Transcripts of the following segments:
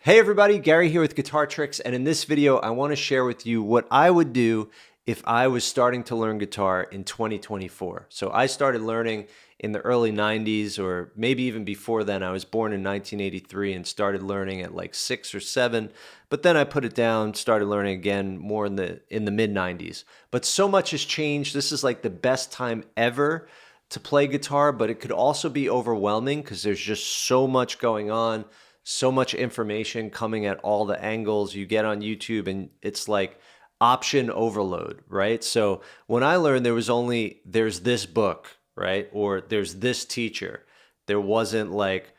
Hey everybody, Gary here with Guitar Tricks, and in this video I want to share with you what I would do if I was starting to learn guitar in 2024. So I started learning in the early 90s, or maybe even before then. I was born in 1983 and started learning at like 6 or 7, but then I put it down, started learning again more in the mid 90s. But so much has changed. This is like the best time ever to play guitar, but it could also be overwhelming because there's just so much going on, so much information coming at all the angles. You get on YouTube and it's like option overload, right? So when I learned, there's this book, right? Or there's this teacher. There wasn't like,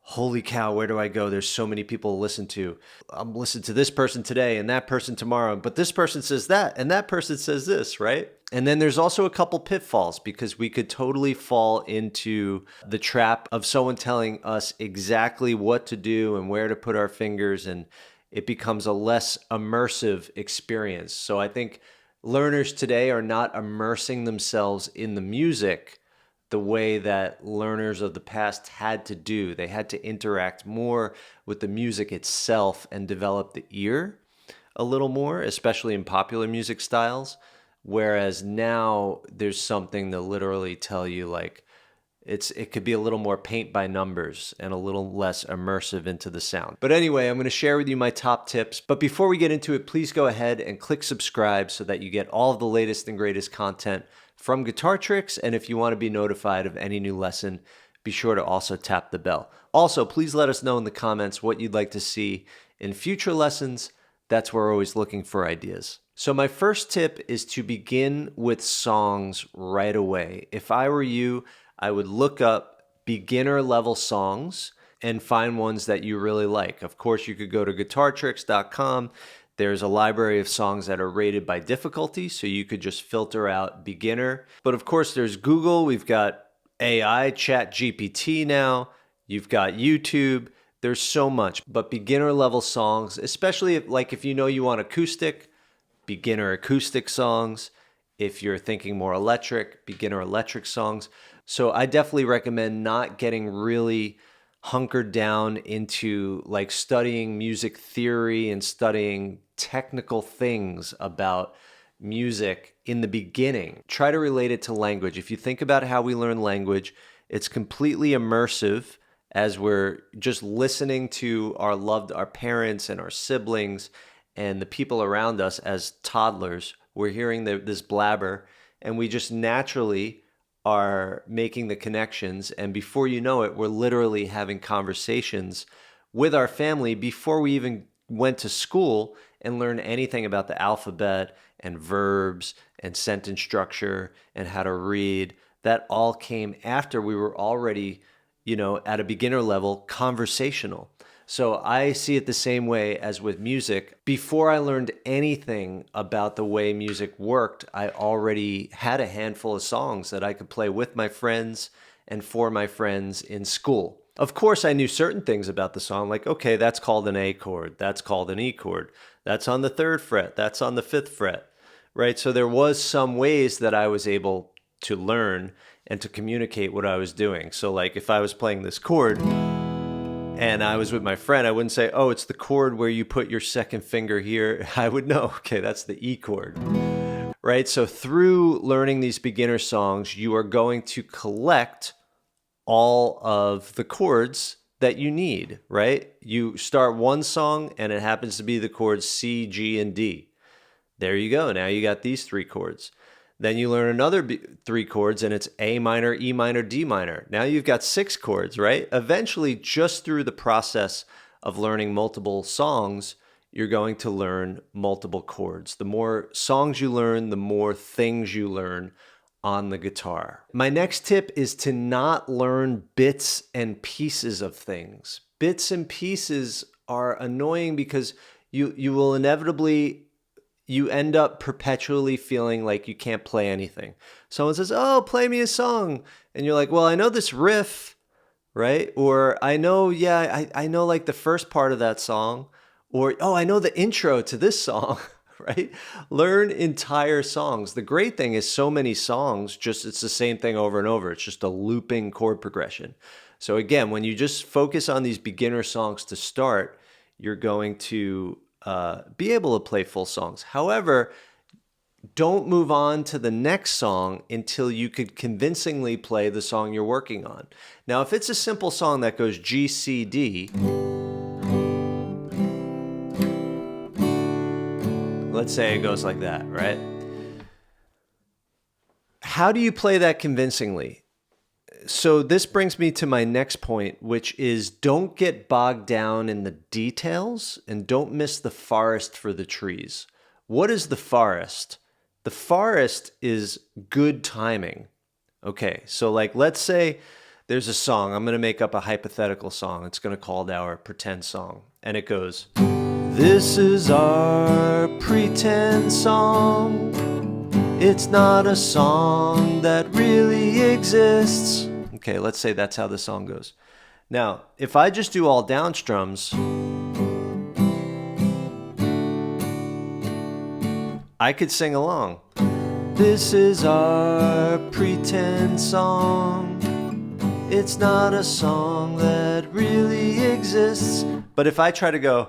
holy cow, where do I go? There's so many people to listen to. I'm listening to this person today and that person tomorrow, but this person says that and that person says this, right? And then there's also a couple pitfalls because we could totally fall into the trap of someone telling us exactly what to do and where to put our fingers, and it becomes a less immersive experience. So I think learners today are not immersing themselves in the music the way that learners of the past had to do. They had to interact more with the music itself and develop the ear a little more, especially in popular music styles. Whereas now there's something to literally tell you, like, it could be a little more paint by numbers and a little less immersive into the sound. But anyway, I'm going to share with you my top tips. But before we get into it, please go ahead and click subscribe so that you get all of the latest and greatest content from Guitar Tricks. And if you want to be notified of any new lesson, be sure to also tap the bell. Also, please let us know in the comments what you'd like to see in future lessons. That's where we're always looking for ideas. So my first tip is to begin with songs right away. If I were you, I would look up beginner level songs and find ones that you really like. Of course, you could go to guitartricks.com. There's a library of songs that are rated by difficulty, so you could just filter out beginner. But of course, there's Google. We've got AI, Chat GPT now. You've got YouTube. There's so much. But beginner level songs, especially if you know you want acoustic, beginner acoustic songs. If you're thinking more electric, beginner electric songs. So I definitely recommend not getting really hunkered down into like studying music theory and studying technical things about music in the beginning. Try to relate it to language. If you think about how we learn language, it's completely immersive as we're just listening to our parents and our siblings and the people around us as toddlers. We're hearing this blabber, and we just naturally are making the connections. And before you know it, we're literally having conversations with our family before we even went to school and learned anything about the alphabet and verbs and sentence structure and how to read. That all came after we were already, at a beginner level, conversational. So I see it the same way as with music. Before I learned anything about the way music worked, I already had a handful of songs that I could play with my friends and for my friends in school. Of course, I knew certain things about the song, like, okay, that's called an A chord, that's called an E chord, that's on the 3rd fret, that's on the 5th fret, right? So there was some ways that I was able to learn and to communicate what I was doing. So like if I was playing this chord, and I was with my friend, I wouldn't say, oh, it's the chord where you put your second finger here. I would know, okay, that's the E chord, right? So through learning these beginner songs, you are going to collect all of the chords that you need, right? You start one song and it happens to be the chords C, G, and D. There you go. Now you got these 3 chords. Then you learn another 3 chords and it's A minor, E minor, D minor. Now you've got 6 chords, right? Eventually, just through the process of learning multiple songs, you're going to learn multiple chords. The more songs you learn, the more things you learn on the guitar. My next tip is to not learn bits and pieces of things. Bits and pieces are annoying because you will inevitably end up perpetually feeling like you can't play anything. Someone says, oh, play me a song. And you're like, well, I know this riff, right? Or I know, I know like the first part of that song. Or, oh, I know the intro to this song, right? Learn entire songs. The great thing is so many songs, it's the same thing over and over. It's just a looping chord progression. So again, when you just focus on these beginner songs to start, you're going to be able to play full songs. However, don't move on to the next song until you could convincingly play the song you're working on. Now, if it's a simple song that goes G, C, D, let's say it goes like that, right? How do you play that convincingly? So this brings me to my next point, which is don't get bogged down in the details and don't miss the forest for the trees. What is the forest? The forest is good timing. Okay, so like let's say there's a song. I'm going to make up a hypothetical song. It's going to call it our pretend song. And it goes, "This is our pretend song. It's not a song that really exists." Okay, let's say that's how the song goes. Now, if I just do all down strums, I could sing along. This is our pretend song. It's not a song that really exists. But if I try to go,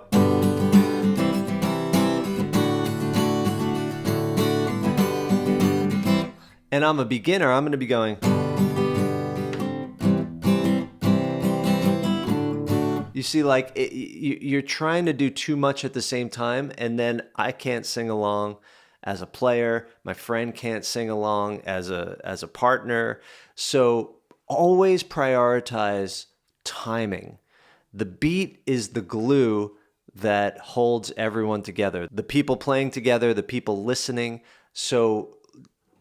and I'm a beginner, I'm going to be going. You see, like you're trying to do too much at the same time, and then I can't sing along as a player. My friend can't sing along as a partner. So always prioritize timing. The beat is the glue that holds everyone together. The people playing together, the people listening. So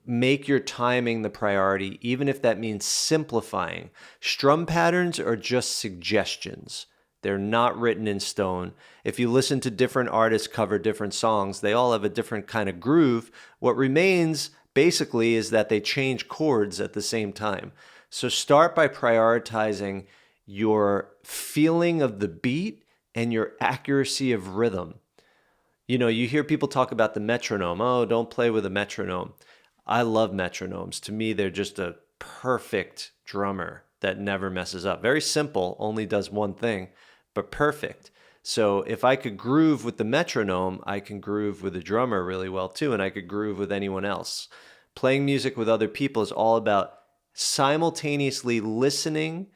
make your timing the priority, even if that means simplifying. Strum patterns are just suggestions. They're not written in stone. If you listen to different artists cover different songs, they all have a different kind of groove. What remains basically is that they change chords at the same time. So start by prioritizing your feeling of the beat and your accuracy of rhythm. You know, you hear people talk about the metronome. Oh, don't play with a metronome. I love metronomes. To me, they're just a perfect drummer that never messes up. Very simple, only does one thing, but perfect. So if I could groove with the metronome, I can groove with a drummer really well too, and I could groove with anyone else. Playing music with other people is all about simultaneously listening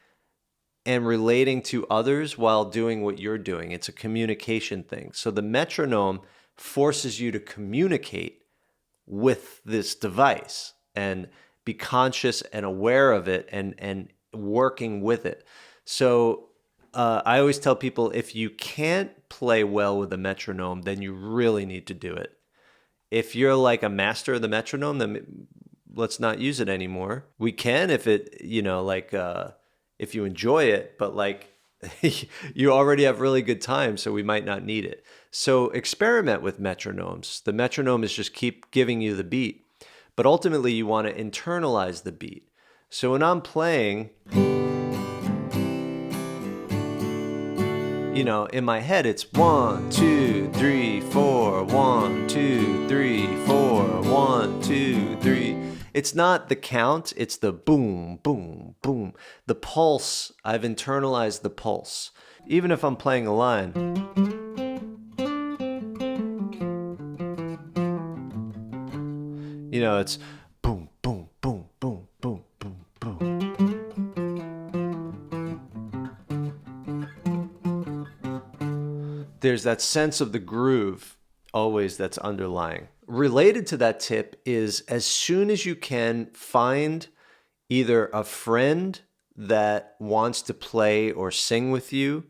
and relating to others while doing what you're doing. It's a communication thing. So the metronome forces you to communicate with this device and be conscious and aware of it and working with it. So I always tell people, if you can't play well with a metronome, then you really need to do it. If you're like a master of the metronome, then let's not use it anymore. We can if it, you know, like if you enjoy it, but like you already have really good time, so we might not need it. So experiment with metronomes. The metronome is just keep giving you the beat, but ultimately you want to internalize the beat. So when I'm playing, you know, in my head, it's 1, 2, 3, 4, 1, 2, 3, 4, 1, 2, 3. It's not the count, it's the boom, boom, boom. The pulse, I've internalized the pulse. Even if I'm playing a line, you know, it's boom, boom, boom, boom, boom, boom, boom. There's that sense of the groove always that's underlying. Related to that tip is, as soon as you can, find either a friend that wants to play or sing with you,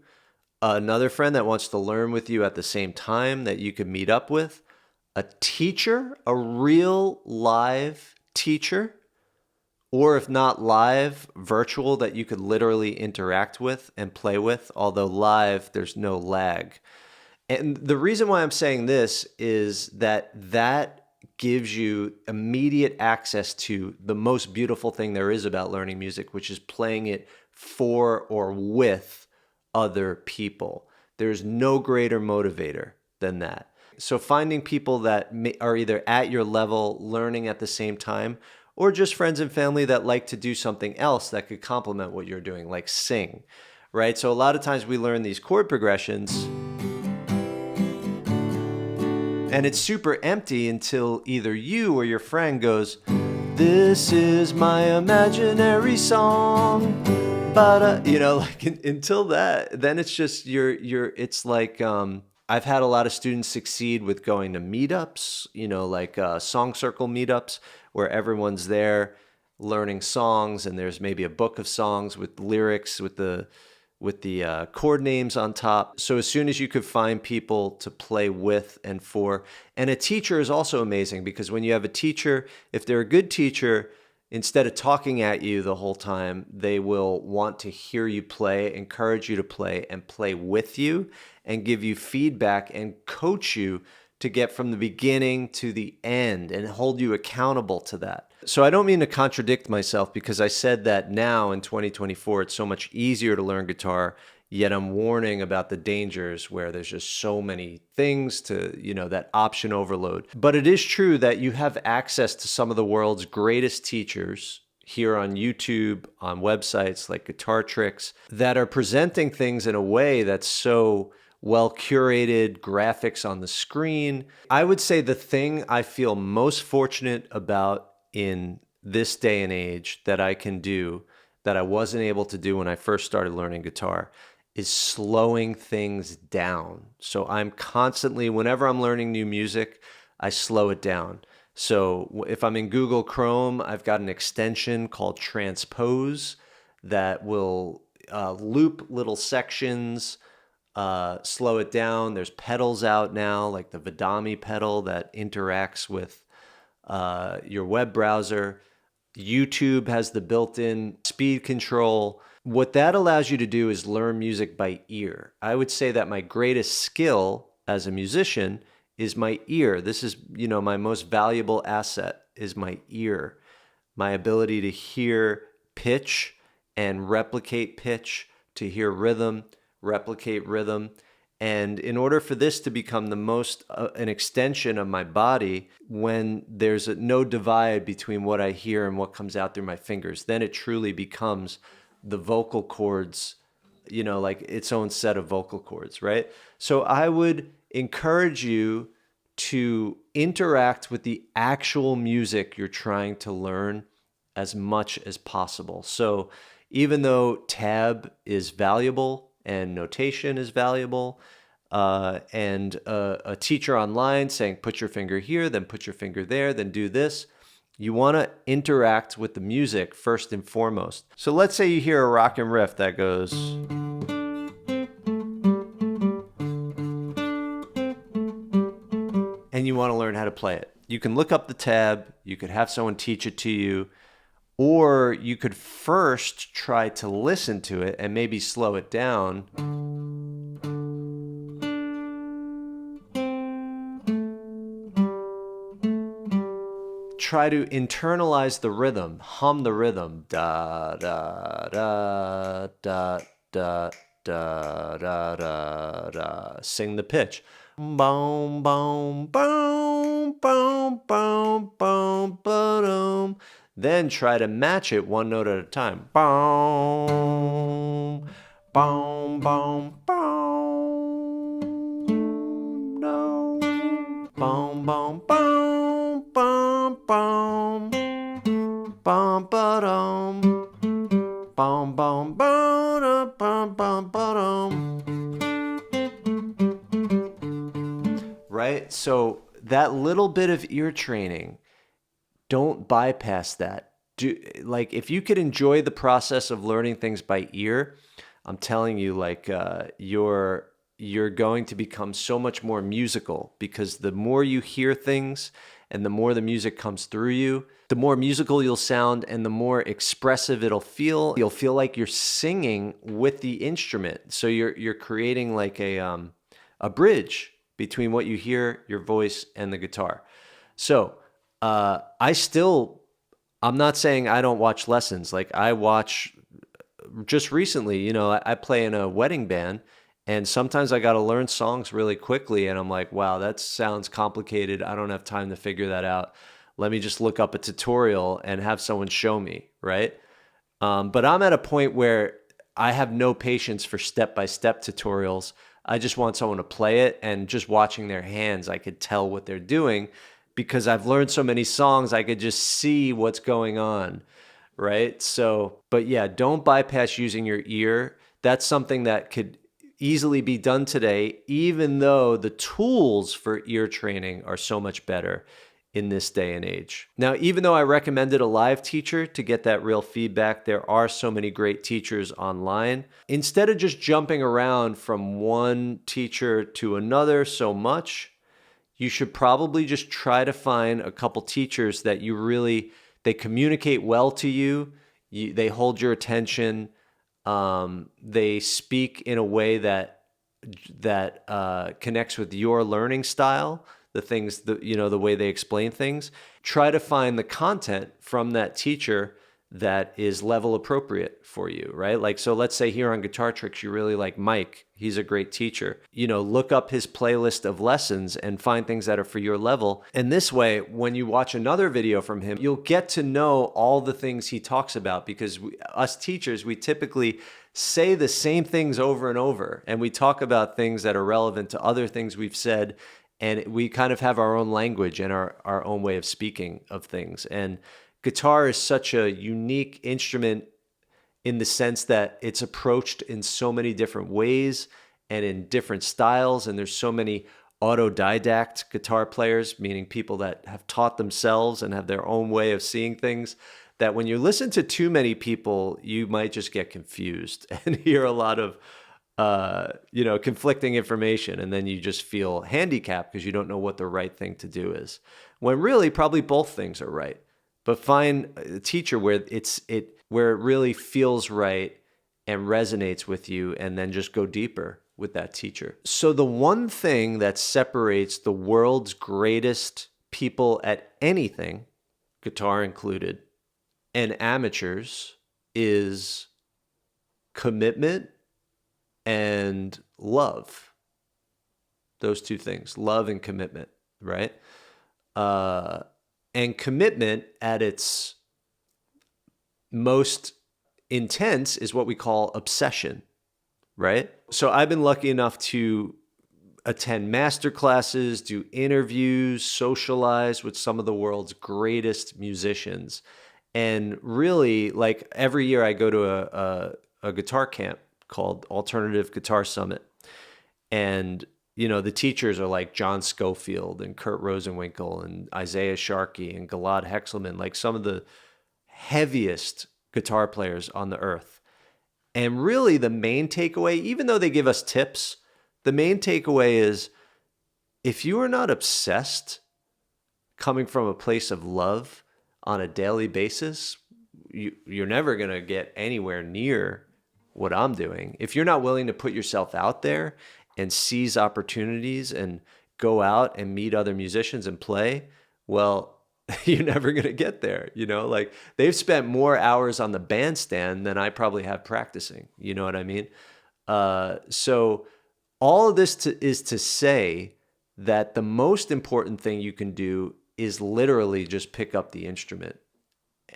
another friend that wants to learn with you at the same time that you can meet up with, a teacher, a real live teacher, or if not live, virtual that you could literally interact with and play with, although live, there's no lag. And the reason why I'm saying this is that gives you immediate access to the most beautiful thing there is about learning music, which is playing it for or with other people. There's no greater motivator than that. So finding people that are either at your level, learning at the same time, or just friends and family that like to do something else that could complement what you're doing, like sing, right? So a lot of times we learn these chord progressions And it's super empty until either you or your friend goes, "This is my imaginary song." But like until that, then it's just it's like I've had a lot of students succeed with going to meetups, like song circle meetups where everyone's there learning songs, and there's maybe a book of songs with lyrics with the chord names on top. So as soon as you could find people to play with and for, and a teacher is also amazing, because when you have a teacher, if they're a good teacher, instead of talking at you the whole time, they will want to hear you play, encourage you to play, and play with you, and give you feedback and coach you to get from the beginning to the end and hold you accountable to that. So I don't mean to contradict myself, because I said that now in 2024, it's so much easier to learn guitar, yet I'm warning about the dangers where there's just so many things to, that option overload. But it is true that you have access to some of the world's greatest teachers here on YouTube, on websites like Guitar Tricks, that are presenting things in a way that's so well curated, graphics on the screen. I would say the thing I feel most fortunate about in this day and age that I can do that I wasn't able to do when I first started learning guitar is slowing things down. So I'm constantly, whenever I'm learning new music, I slow it down. So if I'm in Google Chrome, I've got an extension called Transpose that will loop little sections, slow it down. There's pedals out now, like the Vidami pedal that interacts with your web browser. YouTube has the built-in speed control. What that allows you to do is learn music by ear. I would say that my greatest skill as a musician is my ear. This is, my most valuable asset is my ear. My ability to hear pitch and replicate pitch, to hear rhythm, replicate rhythm. And in order for this to become the most an extension of my body, when there's no divide between what I hear and what comes out through my fingers, then it truly becomes the vocal cords, like its own set of vocal cords, right? So I would encourage you to interact with the actual music you're trying to learn as much as possible. So even though tab is valuable and notation is valuable, and a teacher online saying, put your finger here, then put your finger there, then do this, you want to interact with the music first and foremost. So let's say you hear a rockin' riff that goes, and you want to learn how to play it. You can look up the tab, you could have someone teach it to you, or you could first try to listen to it and maybe slow it down. Try to internalize the rhythm, hum the rhythm, da da da da da da da da da. Sing the pitch, boom boom boom boom boom boom boom. Then try to match it one note at a time. Boom boom boom boom. No. Boom boom boom. Bum bum bum ba-dum bum bum ba-dum bum bum ba-dum. Right? So that little bit of ear training, don't bypass that. If you could enjoy the process of learning things by ear, I'm telling you, you're going to become so much more musical, because the more you hear things and the more the music comes through you, the more musical you'll sound and the more expressive it'll feel. You'll feel like you're singing with the instrument. So you're creating like a bridge between what you hear, your voice, and the guitar. So I'm not saying I don't watch lessons. Like I watch just recently, I play in a wedding band, and sometimes I got to learn songs really quickly, and I'm like, wow, that sounds complicated. I don't have time to figure that out. Let me just look up a tutorial and have someone show me, right? But I'm at a point where I have no patience for step-by-step tutorials. I just want someone to play it, and just watching their hands, I could tell what they're doing because I've learned so many songs, I could just see what's going on, right? So, but yeah, don't bypass using your ear. That's something that could easily be done today, even though the tools for ear training are so much better in this day and age. Now, even though I recommended a live teacher to get that real feedback, there are so many great teachers online. Instead of just jumping around from one teacher to another so much, you should probably just try to find a couple teachers that you really, they communicate well to you, they hold your attention, they speak in a way that connects with your learning style, the things that, the way they explain things. Try to find the content from that teacher that is level appropriate for you, right? Like, so let's say here on Guitar Tricks, you really like Mike. He's a great teacher. Look up his playlist of lessons and find things that are for your level. And this way, when you watch another video from him, you'll get to know all the things he talks about, because us teachers, we typically say the same things over and over, and we talk about things that are relevant to other things we've said, and we kind of have our own language and our own way of speaking of things. And guitar is such a unique instrument in the sense that it's approached in so many different ways and in different styles. And there's so many autodidact guitar players, meaning people that have taught themselves and have their own way of seeing things, that when you listen to too many people, you might just get confused and hear a lot of conflicting information, and then you just feel handicapped because you don't know what the right thing to do is, when really probably both things are right. But find a teacher where it really feels right and resonates with you, and then just go deeper with that teacher. So the one thing that separates the world's greatest people at anything, guitar included, and amateurs is commitment and love. Those two things, love and commitment, right? And commitment at its most intense is what we call obsession, right? So I've been lucky enough to attend master classes, do interviews, socialize with some of the world's greatest musicians. And really, like, every year I go to a guitar camp called Alternative Guitar Summit. And the teachers are like John Schofield and Kurt Rosenwinkel and Isaiah Sharkey and Gilad Hexelman, like some of the heaviest guitar players on the earth. And really the main takeaway, even though they give us tips, the main takeaway is, if you are not obsessed, coming from a place of love on a daily basis, you're never going to get anywhere near what I'm doing. If you're not willing to put yourself out there and seize opportunities and go out and meet other musicians and play, well, you're never going to get there. Like, they've spent more hours on the bandstand than I probably have practicing. You know what I mean? So all of this is to say that the most important thing you can do is literally just pick up the instrument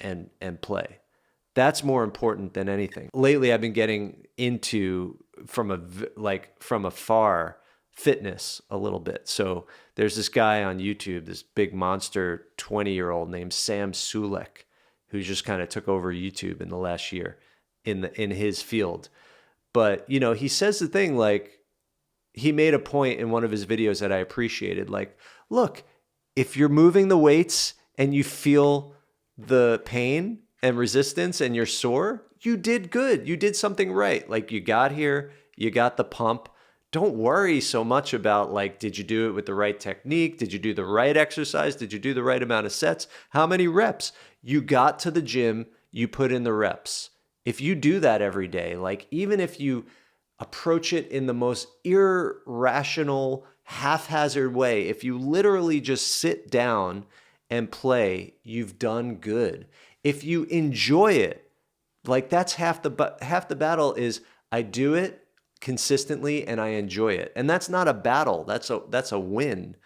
and play. That's more important than anything. Lately, I've been getting into, from afar, fitness a little bit. So there's this guy on YouTube, this big monster 20-year-old named Sam Sulek, who just kind of took over YouTube in the last year in his field. But, he says the thing, like, he made a point in one of his videos that I appreciated. Like, look, if you're moving the weights and you feel the pain and resistance and you're sore, you did good. You did something right. Like, you got here, you got the pump. Don't worry so much about, like, did you do it with the right technique? Did you do the right exercise? Did you do the right amount of sets? How many reps? You got to the gym, you put in the reps. If you do that every day, like, even if you approach it in the most irrational, haphazard way, if you literally just sit down and play, you've done good. If you enjoy it, like, that's half the battle is, I do it consistently and I enjoy it. And that's not a battle. That's a win,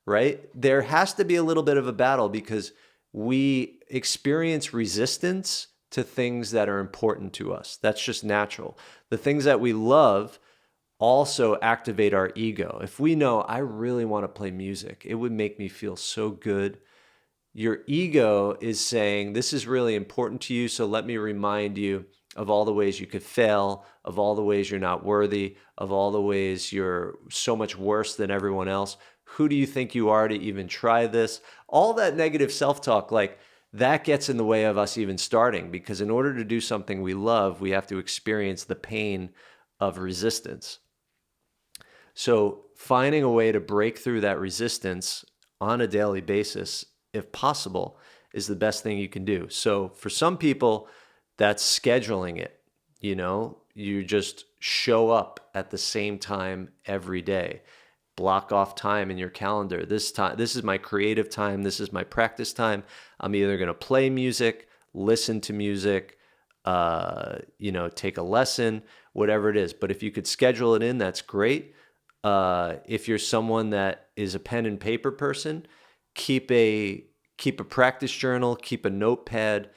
right? There has to be a little bit of a battle because we experience resistance to things that are important to us. That's just natural. The things that we love also activate our ego. If we know, I really want to play music, it would make me feel so good. Your ego is saying, this is really important to you, so let me remind you of all the ways you could fail, of all the ways you're not worthy, of all the ways you're so much worse than everyone else. Who do you think you are to even try this? All that negative self-talk, like that gets in the way of us even starting, because in order to do something we love, we have to experience the pain of resistance. So finding a way to break through that resistance on a daily basis, if possible, is the best thing you can do. So for some people, that's scheduling it. You just show up at the same time every day. Block off time in your calendar. This is my creative time. This is my practice time. I'm either going to play music, listen to music, take a lesson, whatever it is. But if you could schedule it in, that's great. If you're someone that is a pen and paper person, keep a practice journal, keep a notepad,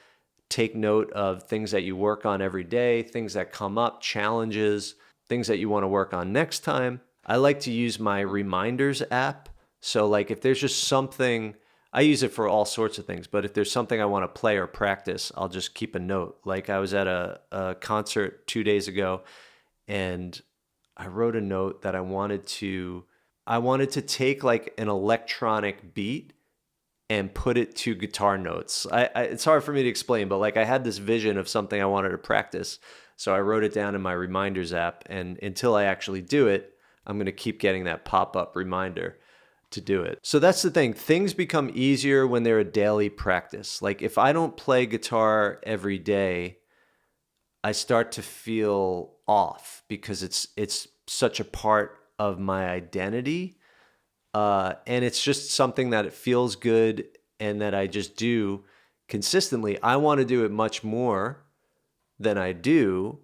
take note of things that you work on every day, things that come up, challenges, things that you want to work on next time. I like to use my reminders app. So like if there's just something, I use it for all sorts of things, but if there's something I want to play or practice, I'll just keep a note. Like I was at a concert 2 days ago, and I wrote a note that I wanted to take like an electronic beat and put it to guitar notes. It's hard for me to explain, but like I had this vision of something I wanted to practice. So I wrote it down in my reminders app, and until I actually do it, I'm going to keep getting that pop-up reminder to do it. So that's the thing. Things become easier when they're a daily practice. Like if I don't play guitar every day, I start to feel off because it's such a part of my identity. And it's just something that it feels good and that I just do consistently. I want to do it much more than I do,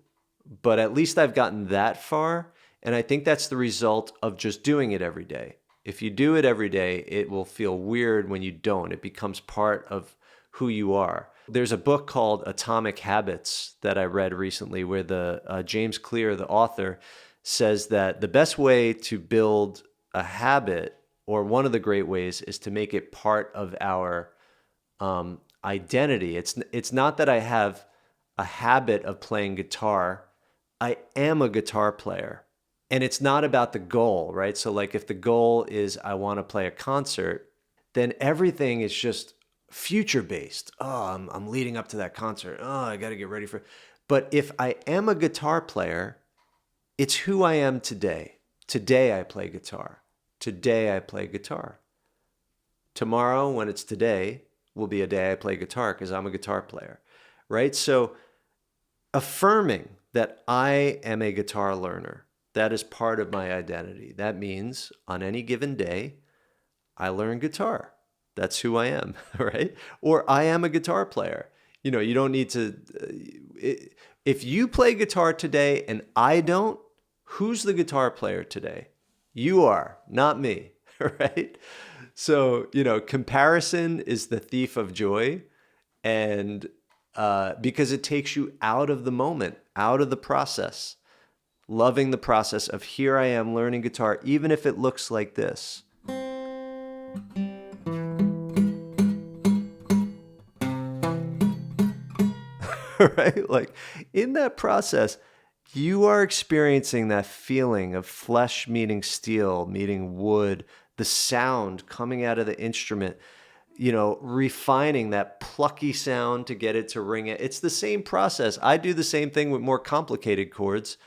but at least I've gotten that far. And I think that's the result of just doing it every day. If you do it every day, it will feel weird when you don't. It becomes part of who you are. There's a book called Atomic Habits that I read recently where the James Clear, the author, says that the best way to build a habit, or one of the great ways, is to make it part of our identity. It's not that I have a habit of playing guitar. I am a guitar player. And it's not about the goal, right? So like if the goal is I want to play a concert, then everything is just future-based. Oh, I'm leading up to that concert. Oh, I got to get ready for it. But if I am a guitar player, it's who I am today. Today I play guitar. Today I play guitar. Tomorrow, when it's today, will be a day I play guitar because I'm a guitar player, right? So affirming that I am a guitar learner, that is part of my identity. That means on any given day, I learn guitar. That's who I am, right? Or I am a guitar player. You don't need to, if you play guitar today and I don't, who's the guitar player today? You are, not me, right? So, comparison is the thief of joy. And because it takes you out of the moment, out of the process. Loving the process of here I am learning guitar, even if it looks like this. Right? Like in that process, you are experiencing that feeling of flesh meeting steel, meeting wood, the sound coming out of the instrument, refining that plucky sound to get it to ring it. It's the same process. I do the same thing with more complicated chords.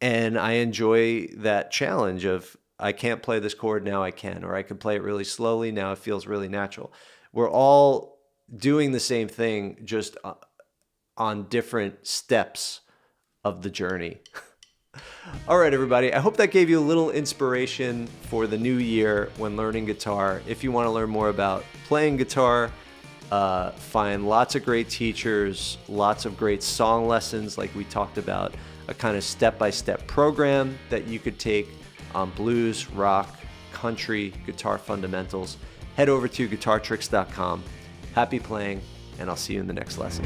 And I enjoy that challenge of I can't play this chord, now I can, or I can play it really slowly, now it feels really natural. We're all doing the same thing, just on different steps of the journey. All right, everybody. I hope that gave you a little inspiration for the new year when learning guitar. If you want to learn more about playing guitar, find lots of great teachers, lots of great song lessons like we talked about, a kind of step-by-step program that you could take on blues, rock, country, guitar fundamentals. Head over to guitartricks.com. Happy playing, and I'll see you in the next lesson.